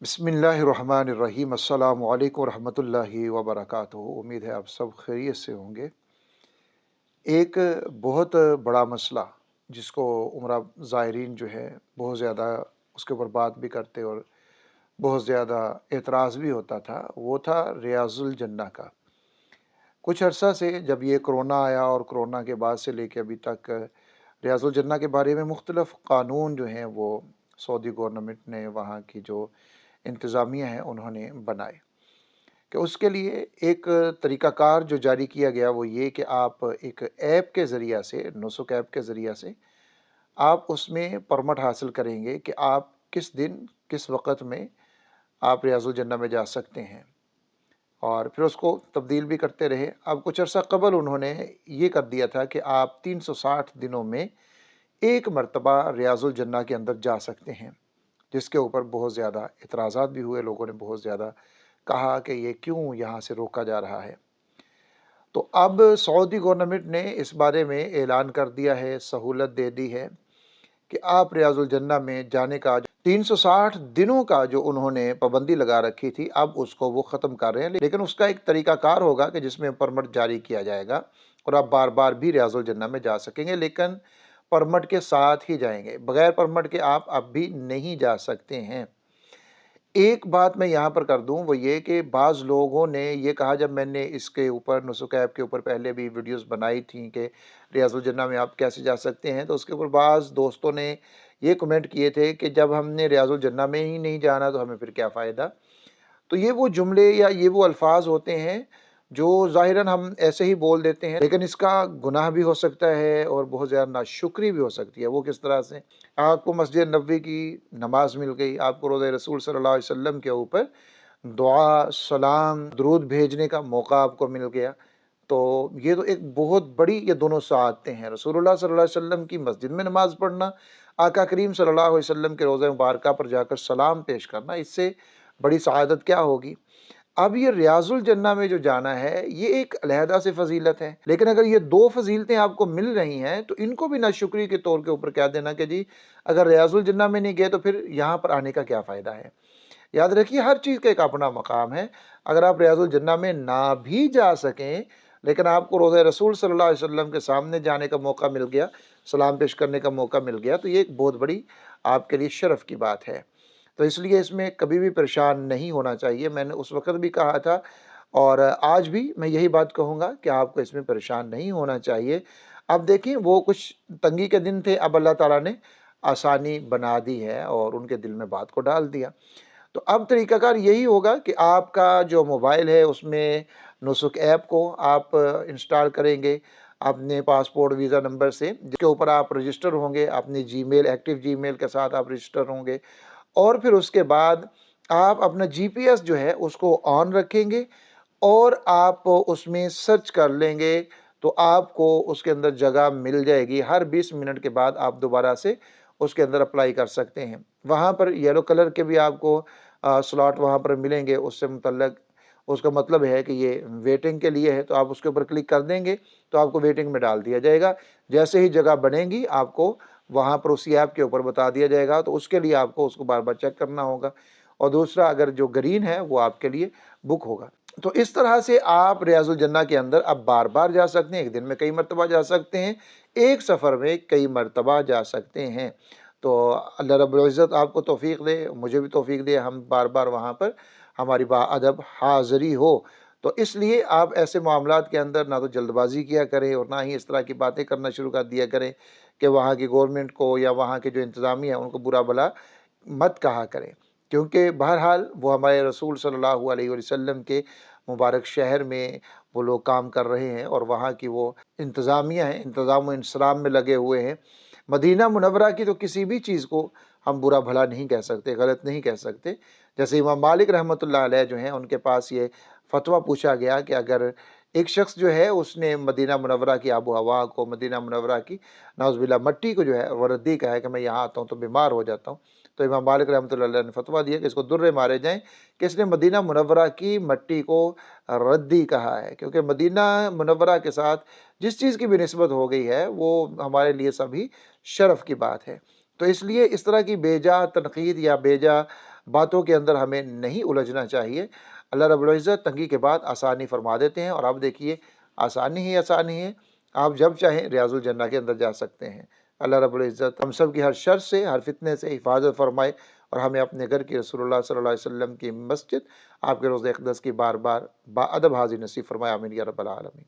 बिस्मिल्लाहिर्रहमानिर्रहीम। अस्सलामु अलैकुम रहमतुल्लाहि व बरकातुहू। उम्मीद है आप सब खैरियत से होंगे। एक बहुत बड़ा मसला जिसको उमरा ज़ायरीन जो है बहुत ज़्यादा उसके ऊपर बात भी करते और बहुत ज़्यादा एतराज़ भी होता था, वो था रियाज़ुल जन्ना का। कुछ अरसा से जब ये कोरोना आया और कोरोना के बाद से लेके अभी तक रियाज़ुल जन्ना के बारे में मुख्तलिफ़ क़ानून जो हैं वो सऊदी गवर्नमेंट ने, वहाँ की जो इंतज़ामिया है उन्होंने बनाए कि उसके लिए एक तरीक़ाकार जो जारी किया गया वो ये कि आप एक ऐप के ज़रिया से, नुसुक ऐप के ज़रिया से आप उसमें परमिट हासिल करेंगे कि आप किस दिन, किस वक़्त में आप रियाज़ुल जन्ना में जा सकते हैं, और फिर उसको तब्दील भी करते रहे। अब कुछ अर्सा कबल उन्होंने ये कर दिया था कि आप 360 दिनों में एक मरतबा रियाज़ुल जन्ना के अंदर जा सकते हैं, जिसके ऊपर बहुत ज़्यादा एतराज़ात भी हुए। लोगों ने बहुत ज़्यादा कहा कि ये क्यों यहाँ से रोका जा रहा है। तो अब सऊदी गवर्नमेंट ने इस बारे में ऐलान कर दिया है, सहूलत दे दी है कि आप रियाज़ुल जन्ना में जाने का 360 दिनों का जो उन्होंने पाबंदी लगा रखी थी, अब उसको वो ख़त्म कर रहे हैं। लेकिन उसका एक तरीक़ाकार होगा कि जिसमें परमिट जारी किया जाएगा और आप बार-बार भी रियाज़ुल जन्ना में जा सकेंगे, लेकिन परमिट के साथ ही जाएँगे। बग़ैर परमिट के आप अब भी नहीं जा सकते हैं। एक बात मैं यहाँ पर कर दूँ, वो ये कि बाज़ लोगों ने ये कहा, जब मैंने इसके ऊपर नुसुक ऐप के ऊपर पहले भी वीडियोज़ बनाई थी कि रियाज़ुल जन्ना में आप कैसे जा सकते हैं, तो उसके ऊपर बाज़ दोस्तों ने ये कमेंट किए थे कि जब हमने रियाज़ुल जन्ना में ही नहीं जाना तो हमें फिर क्या फ़ायदा। तो ये वो जुमले या ये वो अल्फ़ाज़ होते हैं जो ज़ाहिरन हम ऐसे ही बोल देते हैं, लेकिन इसका गुनाह भी हो सकता है और बहुत ज़्यादा नाशुक्री भी हो सकती है। वो किस तरह से? आपको मस्जिद नबवी की नमाज़ मिल गई, आपको रोज़े रसूल सल्लल्लाहु अलैहि वसल्लम के ऊपर दुआ, सलाम, दुरूद भेजने का मौका आपको मिल गया। तो ये तो एक बहुत बड़ी ये दोनों सआदतें हैं। रसूलुल्लाह सल्लल्लाहु अलैहि वसल्लम की मस्जिद में नमाज़ पढ़ना, आका करीम सल्लल्लाहु अलैहि वसल्लम के रोज़े मुबारका पर जाकर सलाम पेश करना, इससे बड़ी सआदत क्या होगी। अब ये रियाज़ुल जन्ना में जो जाना है, ये एक अलहदा से फ़ज़ीलत है, लेकिन अगर ये 2 फ़ज़ीलतें आपको मिल रही हैं, तो इनको भी नाशुक्री के तौर के ऊपर कह देना कि जी, अगर रियाज़ुल जन्ना में नहीं गए तो फिर यहाँ पर आने का क्या फ़ायदा है। याद रखिए, हर चीज़ का एक अपना मकाम है। अगर आप रियाज़ुल जन्ना में ना भी जा सकें, लेकिन आपको रोज़े रसूल सल्लल्लाहु अलैहि वसल्लम के सामने जाने का मौका मिल गया, सलाम पेश करने का मौका मिल गया, तो ये एक बहुत बड़ी आपके लिए शर्फ़ की बात है। तो इसलिए इसमें कभी भी परेशान नहीं होना चाहिए। मैंने उस वक़्त भी कहा था और आज भी मैं यही बात कहूँगा कि आपको इसमें परेशान नहीं होना चाहिए। अब देखिए, वो कुछ तंगी के दिन थे, अब अल्लाह ताला ने आसानी बना दी है और उनके दिल में बात को डाल दिया। तो अब तरीक़ाकार यही होगा कि आपका जो मोबाइल है उसमें नुसुक ऐप को आप इंस्टॉल करेंगे अपने पासपोर्ट वीज़ा नंबर से, जिसके ऊपर आप रजिस्टर होंगे, अपनी जीमेल, एक्टिव जीमेल के साथ आप रजिस्टर होंगे, और फिर उसके बाद आप अपना जीपीएस जो है उसको ऑन रखेंगे और आप उसमें सर्च कर लेंगे, तो आपको उसके अंदर जगह मिल जाएगी। हर 20 मिनट के बाद आप दोबारा से उसके अंदर अप्लाई कर सकते हैं। वहाँ पर येलो कलर के भी आपको स्लॉट वहाँ पर मिलेंगे, उससे मुतल्लक उसका मतलब है कि ये वेटिंग के लिए है, तो आप उसके ऊपर क्लिक कर देंगे तो आपको वेटिंग में डाल दिया जाएगा। जैसे ही जगह बनेगी आपको वहाँ पर उसी ऐप के ऊपर बता दिया जाएगा, तो उसके लिए आपको उसको बार-बार चेक करना होगा, और दूसरा अगर जो ग्रीन है वो आपके लिए बुक होगा। तो इस तरह से आप रियाज़ुल जन्ना के अंदर अब बार-बार जा सकते हैं, एक दिन में कई मरतबा जा सकते हैं, एक सफ़र में कई मरतबा जा सकते हैं। तो अल्लाह रब्बुल इज़्ज़त आपको तौफ़ीक़ दे, मुझे भी तौफ़ीक़ दे, हम बार-बार वहाँ पर हमारी बाअदब हाज़िरी हो। तो इसलिए आप ऐसे मामलात के अंदर ना तो जल्दबाज़ी किया करें और ना ही इस तरह की बातें करना शुरू कर दिया करें कि वहाँ की गवर्नमेंट को या वहाँ के जो इंतज़ामिया है उनको बुरा-भला मत कहा करें, क्योंकि बहरहाल वो हमारे रसूल सल्लल्लाहु अलैहि वसल्लम के मुबारक शहर में वो लोग काम कर रहे हैं और वहाँ की वो इंतज़ामिया है, इंतज़ाम व इंसराम में लगे हुए हैं। मदीना मुनव्वरा की तो किसी भी चीज़ को हम बुरा भला नहीं कह सकते, गलत नहीं कह सकते। जैसे इमाम मालिक रहमतुल्लाह अलैह जो हैं, उनके पास ये फ़तवा पूछा गया कि अगर एक शख़्स जो है उसने मदीना मुनव्वरा की आबो-हवा को, मदीना मुनव्वरा की नाउज़ुबिल्लाह मट्टी को जो है वो रद्दी कहा है कि मैं यहाँ आता हूँ तो बीमार हो जाता हूँ। तो इमाम मालिक रहमतुल्लाह अलैह ने फ़तवा दिया कि इसको दुर्रे मारे जाएँ कि इसने मदीना मुनव्वरा की मट्टी को रद्दी कहा है, क्योंकि मदीना मुनव्वरा के साथ जिस चीज़ की भी निस्बत हो गई है वो हमारे लिए सभी शर्फ़ की बात है। तो इसलिए इस तरह की बेजा तनक़ीद या बेजा باتوں کے اندر ہمیں نہیں الجھنا چاہیے۔ اللہ رب العزت تنگی کے بعد آسانی فرما دیتے ہیں، اور اب دیکھیے آسانی ہی آسانی ہے، آپ جب چاہیں ریاض الجنہ کے اندر جا سکتے ہیں۔ اللہ رب العزت ہم سب کی ہر شر سے، ہر فتنے سے حفاظت فرمائے، اور ہمیں اپنے گھر کی رسول اللہ صلی اللہ علیہ وسلم کی مسجد، آپ کے روضہ اقدس کی بار بار با ادب حاضری نصیب فرمائے، آمین یا رب العالمین۔